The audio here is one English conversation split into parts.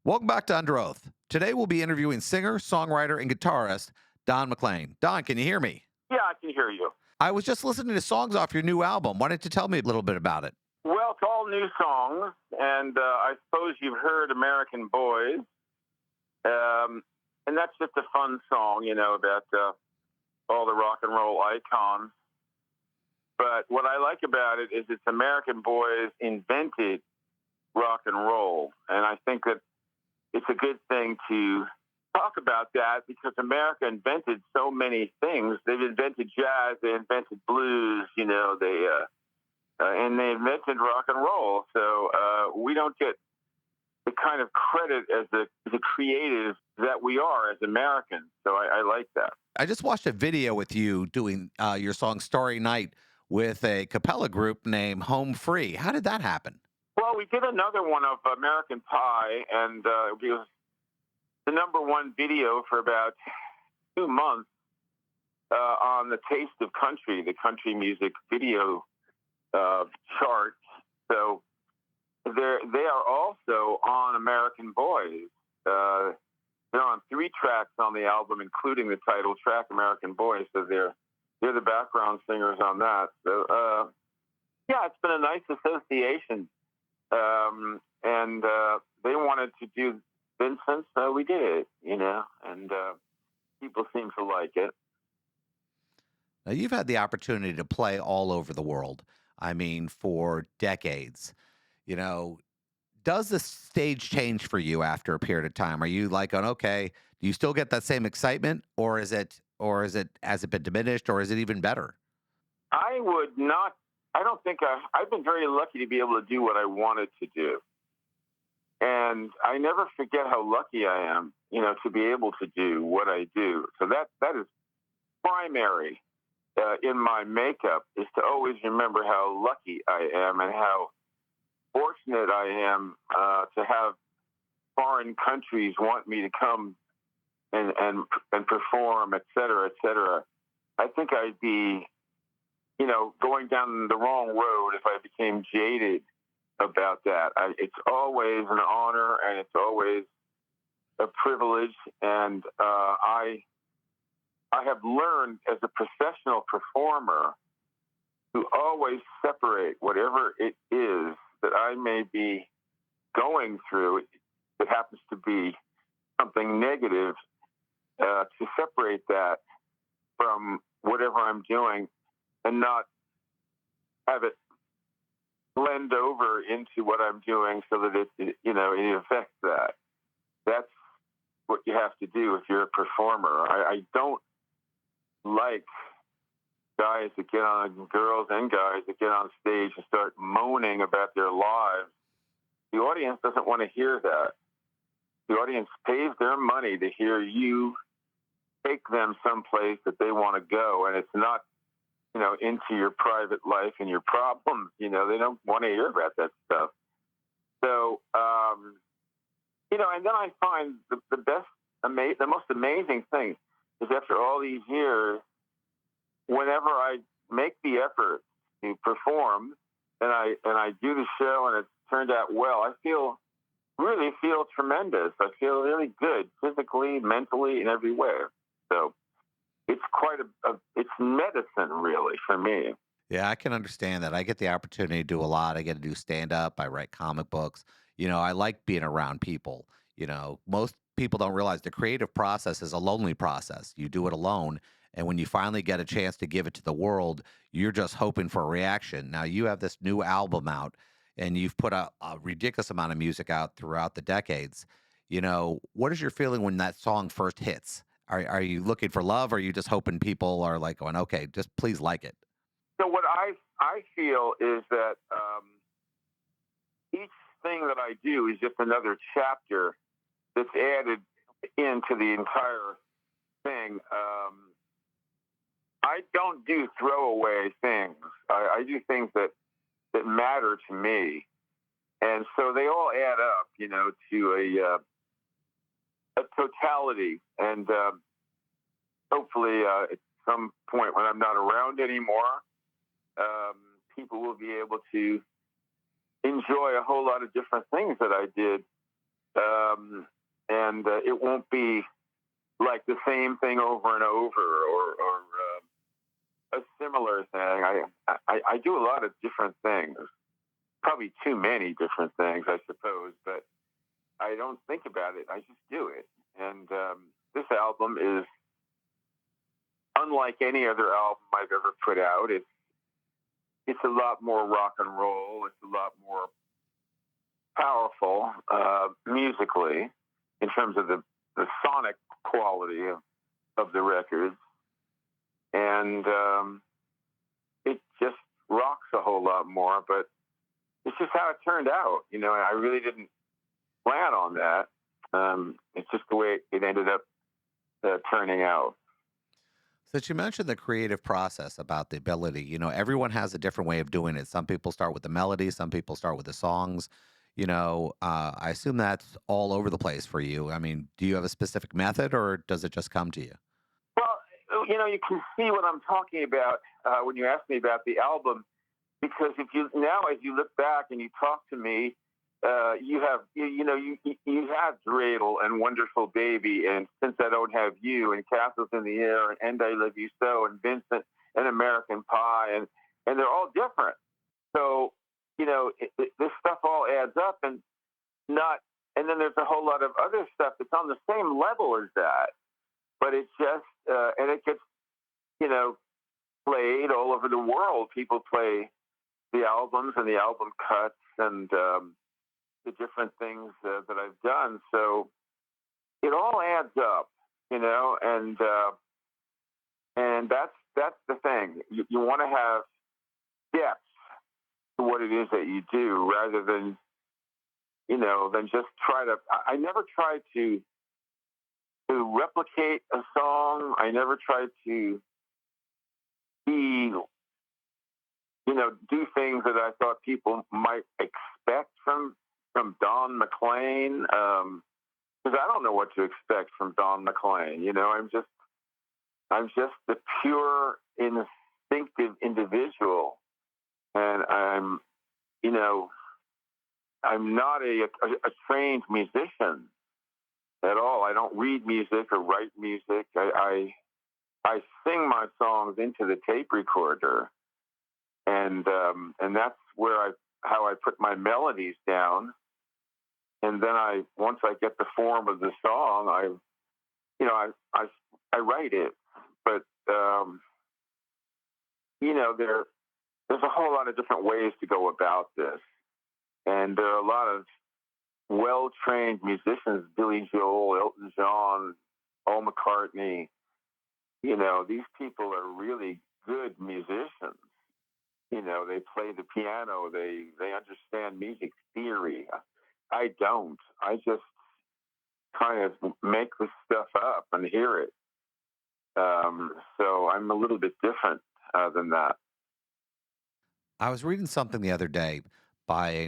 Welcome back to Under Oath. Today we'll be interviewing singer, songwriter, and guitarist Don McLean. Don, can you hear me? Yeah, I can hear you. I was just listening to songs off your new album. Why don't you tell me a little bit about it? Well, it's all new songs, and I suppose you've heard American Boys. And that's just a fun song, about all the rock and roll icons. But what I like about it is it's American Boys invented rock and roll. And I think that it's a good thing to talk about that because America invented so many things. They've invented jazz, they invented blues, and they invented rock and roll. So we don't get the kind of credit as the creative that we are as Americans. So I like that. I just watched a video with you doing your song Starry Night with a cappella group named Home Free. How did that happen? Well, we did another one of American Pie, and it was the number one video for about 2 months on the Taste of Country, the country music video chart. So they are also on American Boys. They're on 3 tracks on the album, including the title track, American Boys. So they're the background singers on that. So yeah, it's been a nice association. And they wanted to do Vincent, so we did it, and people seem to like it. Now, you've had the opportunity to play all over the world. I mean, for decades. Does the stage change for you after a period of time? Are you like, okay, do you still get that same excitement, or has it been diminished, or is it even better? I would not. I don't think I've been very lucky to be able to do what I wanted to do. And I never forget how lucky I am, to be able to do what I do. So that is primary in my makeup, is to always remember how lucky I am and how fortunate I am to have foreign countries want me to come and perform, et cetera, et cetera. I think I'd be going down the wrong road if I became jaded about that. It's always an honor and it's always a privilege. And I have learned as a professional performer to always separate whatever it is that I may be going through. It happens to be something negative, to separate that from whatever I'm doing and not have it blend over into what I'm doing so that it affects that. That's what you have to do if you're a performer. I don't like girls and guys that get on stage and start moaning about their lives. The audience doesn't want to hear that. The audience pays their money to hear you take them someplace that they want to go, and it's not into your private life and your problems. They don't want to hear about that stuff. So, and then I find the most amazing thing is after all these years, whenever I make the effort to perform and I do the show and it's turned out well, I really feel tremendous. I feel really good physically, mentally, in every way. So it's quite it's medicine, really, for me. Yeah, I can understand that. I get the opportunity to do a lot. I get to do stand up. I write comic books. I like being around people. Most people don't realize the creative process is a lonely process. You do it alone. And when you finally get a chance to give it to the world, you're just hoping for a reaction. Now, you have this new album out and you've put a ridiculous amount of music out throughout the decades. What is your feeling when that song first hits? Are you looking for love, or are you just hoping people are like going, okay, just please like it? So what I feel is that each thing that I do is just another chapter that's added into the entire thing. I don't do throwaway things. I do things that matter to me, and so they all add up, to a totality. And hopefully, at some point when I'm not around anymore, people will be able to enjoy a whole lot of different things that I did um, and it won't be like the same thing over and over, or a similar thing. I do a lot of different things, probably too many different things, I suppose, but I don't think about it. I just do it. And this album is unlike any other album I've ever put out. It's a lot more rock and roll. It's a lot more powerful musically in terms of the sonic quality of the records, and it just rocks a whole lot more. But it's just how it turned out. I really didn't plan on that. It's just the way it ended up turning out. Since you mentioned the creative process about the ability, everyone has a different way of doing it. Some people start with the melody, some people start with the songs. I assume that's all over the place for you. I mean, do you have a specific method or does it just come to you? Well, you can see what I'm talking about when you ask me about the album, because if you now, as you look back and you talk to me, you have Dreidel and Wonderful Baby, and Since I Don't Have You, and Castles in the Air, and I Love You So, and Vincent, and American Pie, and they're all different. So this stuff all adds up, and not, and then there's a whole lot of other stuff that's on the same level as that, but it's just and it gets you know played all over the world. People play the albums and the album cuts and the different things that I've done. So it all adds up, and that's the thing. You want to have depth to what it is that you do, rather than just try to. I never tried to replicate a song. I never tried to be, do things that I thought people might expect from Don McLean. Because I don't know what to expect from Don McLean. I'm just the pure instinctive individual, and you know, I'm not a trained musician at all. I don't read music or write music. I sing my songs into the tape recorder, and that's where I how I put my melodies down, and then once I get the form of the song, you know I I, I write it, but there's a whole lot of different ways to go about this, and there are a lot of well trained musicians: Billy Joel, Elton John, Paul McCartney. These people are really good musicians. They play the piano. They understand music theory. I don't. I just kind of make this stuff up and hear it. So I'm a little bit different than that. I was reading something the other day by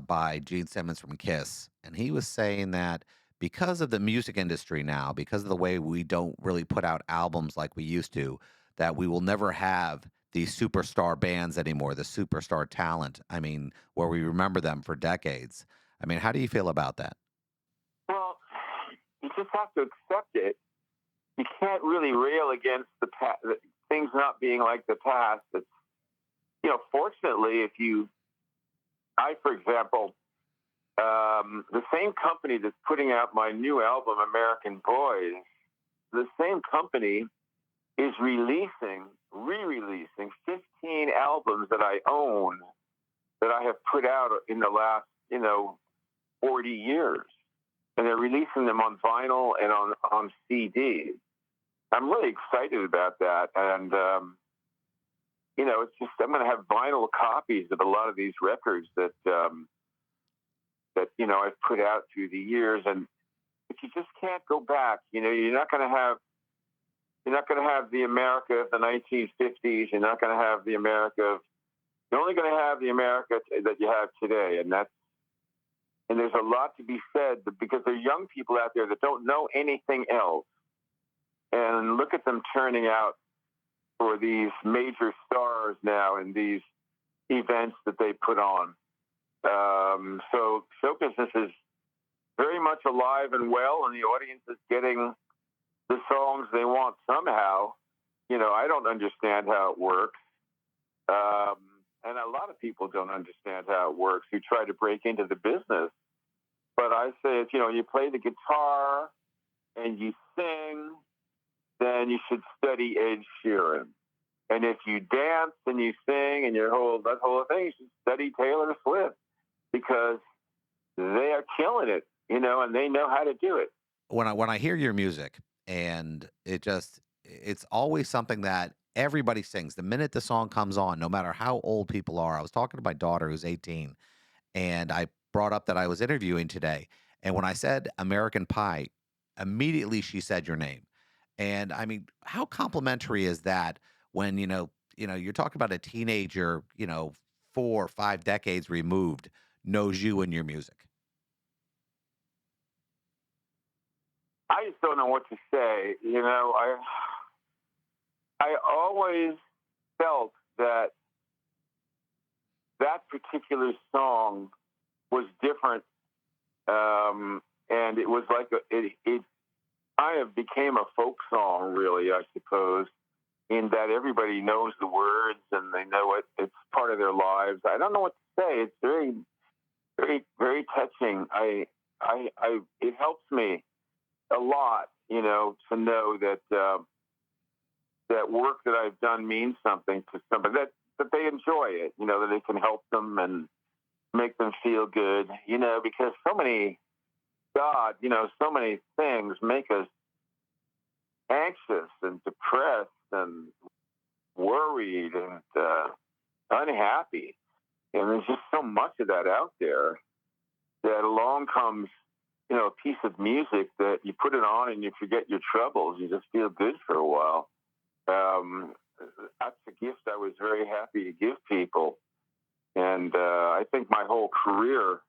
by Gene Simmons from Kiss, and he was saying that because of the music industry now, because of the way we don't really put out albums like we used to, that we will never have these superstar bands anymore, the superstar talent. I mean, where we remember them for decades. I mean, how do you feel about that? Well, you just have to accept it. You can't really rail against things not being like the past. It's fortunately, for example, the same company that's putting out my new album, American Boys, the same company is re-releasing 15 albums that I own, that I have put out in the last, 40 years. And they're releasing them on vinyl and on CD. I'm really excited about that. And, it's just, I'm going to have vinyl copies of a lot of these records that I've put out through the years. And but you just can't go back. You're not going to have the America of the 1950s. You're not going to have the America of. You're only going to have the America that you have today, and there's a lot to be said, because there are young people out there that don't know anything else, and look at them turning out for these major stars now in these events that they put on. So show business is very much alive and well, and the audience is getting the songs they want somehow. I don't understand how it works. Um, and a lot of people don't understand how it works who try to break into the business. But I say, if you play the guitar and you sing, then you should study Ed Sheeran. And if you dance and you sing and that whole thing, you should study Taylor Swift because they are killing it, and they know how to do it. When I hear your music, and it's always something that everybody sings the minute the song comes on, no matter how old people are. I was talking to my daughter who's 18, and I brought up that I was interviewing today, and when I said American Pie, immediately she said your name. And I mean, how complimentary is that when you're talking about a teenager, 4 or 5 decades removed, knows you and your music. I just don't know what to say. I always felt that that particular song was different, and it was like it kind of became a folk song, really, I suppose, in that everybody knows the words and they know it. It's part of their lives. I don't know what to say. It's very, very, very touching. It helps me a lot, to know that that work that I've done means something to somebody, that they enjoy it, that it can help them and make them feel good, because so many things make us anxious and depressed and worried and unhappy. And there's just so much of that out there that along comes, a piece of music that you put it on and you forget your troubles. You just feel good for a while. Um, that's a gift I was very happy to give people. And I think my whole career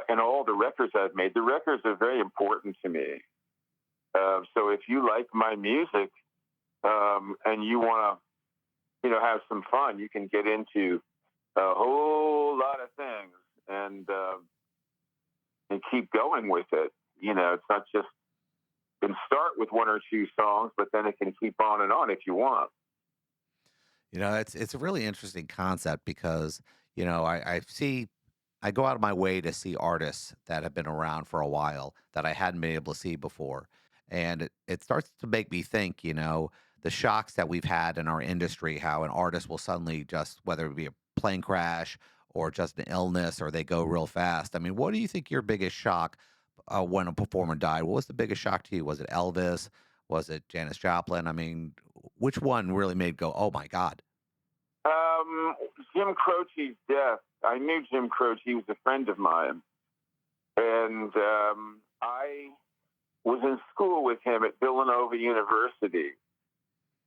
and all the records I've made, the records are very important to me. So if you like my music and you want to, have some fun, you can get into a whole lot of things and keep going with it. It's not just can start with one or two songs, but then it can keep on and on if you want. It's a really interesting concept because, I go out of my way to see artists that have been around for a while that I hadn't been able to see before. And it starts to make me think, the shocks that we've had in our industry, how an artist will suddenly just, whether it be a plane crash or just an illness or they go real fast. I mean, what do you think your biggest shock when a performer died? What was the biggest shock to you? Was it Elvis? Was it Janis Joplin? I mean, which one really made go, oh my God? Um, Jim Croce's death. I knew Jim Croce. He was a friend of mine. And I was in school with him at Villanova University.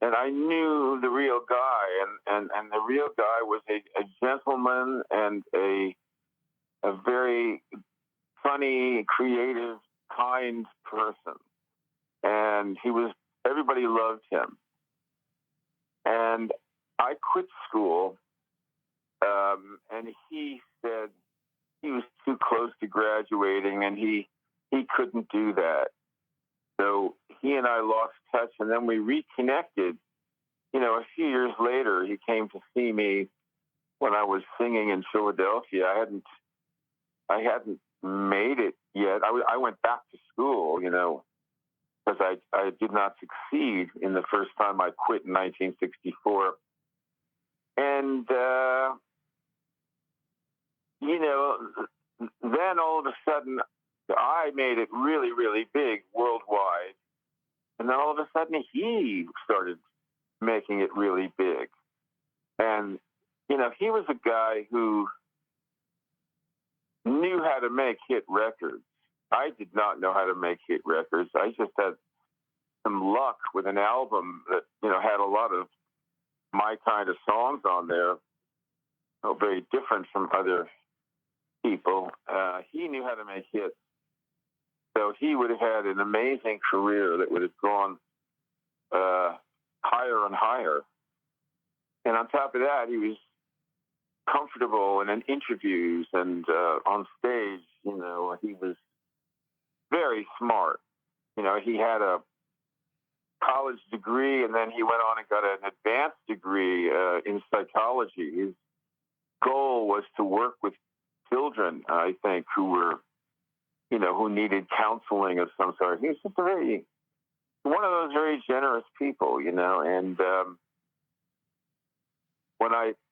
And I knew the real guy. And the real guy was a gentleman and a very funny, creative, kind person. And everybody loved him. And I quit school, and he said he was too close to graduating, and he couldn't do that. So he and I lost touch, and then we reconnected. A few years later, he came to see me when I was singing in Philadelphia. I hadn't made it yet. I went back to school, because I did not succeed in the first time I quit in 1964. And, then all of a sudden, I made it really, really big worldwide. And then all of a sudden, he started making it really big. And, he was a guy who knew how to make hit records. I did not know how to make hit records. I just had some luck with an album that, had a lot of my kind of songs on there, very different from other people. He knew how to make hits. So he would have had an amazing career that would have gone higher and higher. And on top of that, he was comfortable and in interviews and on stage. He was very smart. He had a college degree, and then he went on and got an advanced degree in psychology. His goal was to work with children, I think, who needed counseling of some sort. He was just one of those very generous people, and the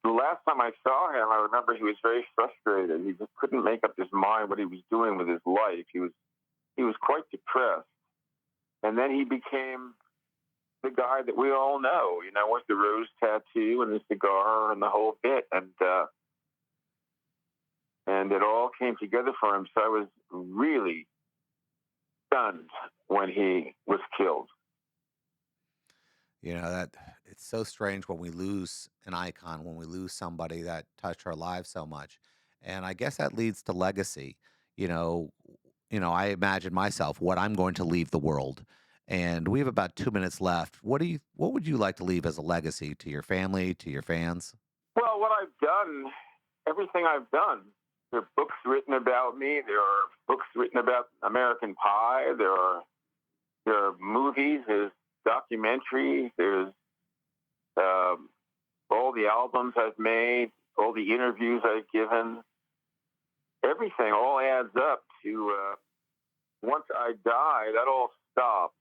last time I saw him, I remember he was very frustrated. He just couldn't make up his mind what he was doing with his life. He was quite depressed, and then he became the guy that we all know, with the rose tattoo and the cigar and the whole bit, and it all came together for him. So I was really stunned when he was killed. That it's so strange when we lose an icon, when we lose somebody that touched our lives so much. And I guess that leads to legacy. You know, I imagine myself what I'm going to leave the world. And we have about 2 minutes left. What would you like to leave as a legacy to your family, to your fans? Well, what I've done, everything I've done, there are books written about me. There are books written about American Pie. There are movies. There's documentaries. There's um, all the albums I've made, all the interviews I've given. Everything all adds up to once I die, that all stops,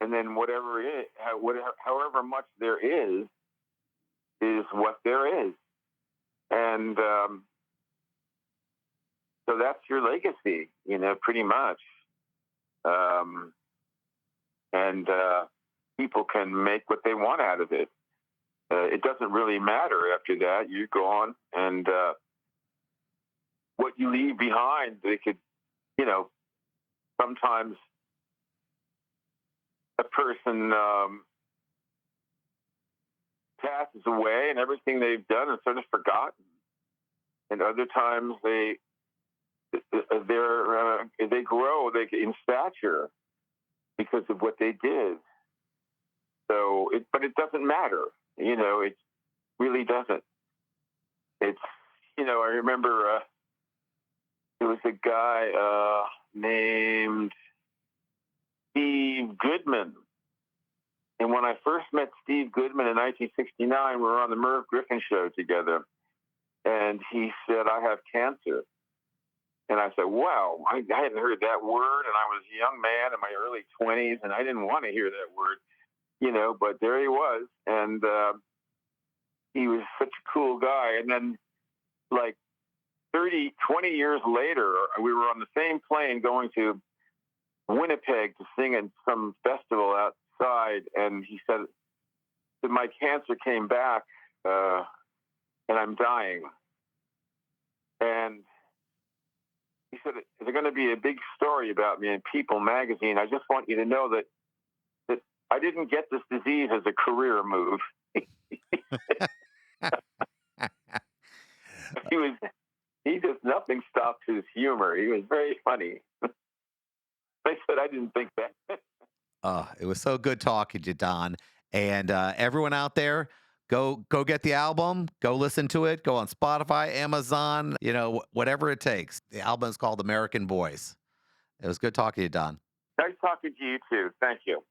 and then however much there is what there is, and so that's your legacy, pretty much. Um, and people can make what they want out of it. It doesn't really matter after that. You're gone, and what you leave behind, they could, you know, sometimes a person passes away and everything they've done is sort of forgotten, and other times they grow in stature because of what they did. But it doesn't matter, it really doesn't. It's, I remember there was a guy named Steve Goodman. And when I first met Steve Goodman in 1969, we were on the Merv Griffin show together. And he said, "I have cancer." And I said, "Wow, I hadn't heard that word." And I was a young man in my early 20s, and I didn't want to hear that word, but there he was. And he was such a cool guy. And then, like 20 years later, we were on the same plane going to Winnipeg to sing at some festival outside. And he said that my cancer came back and I'm dying. And he said, "There's going to be a big story about me in People magazine. I just want you to know that I didn't get this disease as a career move." he was he just nothing stopped his humor. He was very funny. I said I didn't think that. It was so good talking to you, Don. And everyone out there, go get the album, go listen to it, go on Spotify, Amazon, whatever it takes. The album is called American Voice. It was good talking to you, Don. Nice talking to you too. Thank you.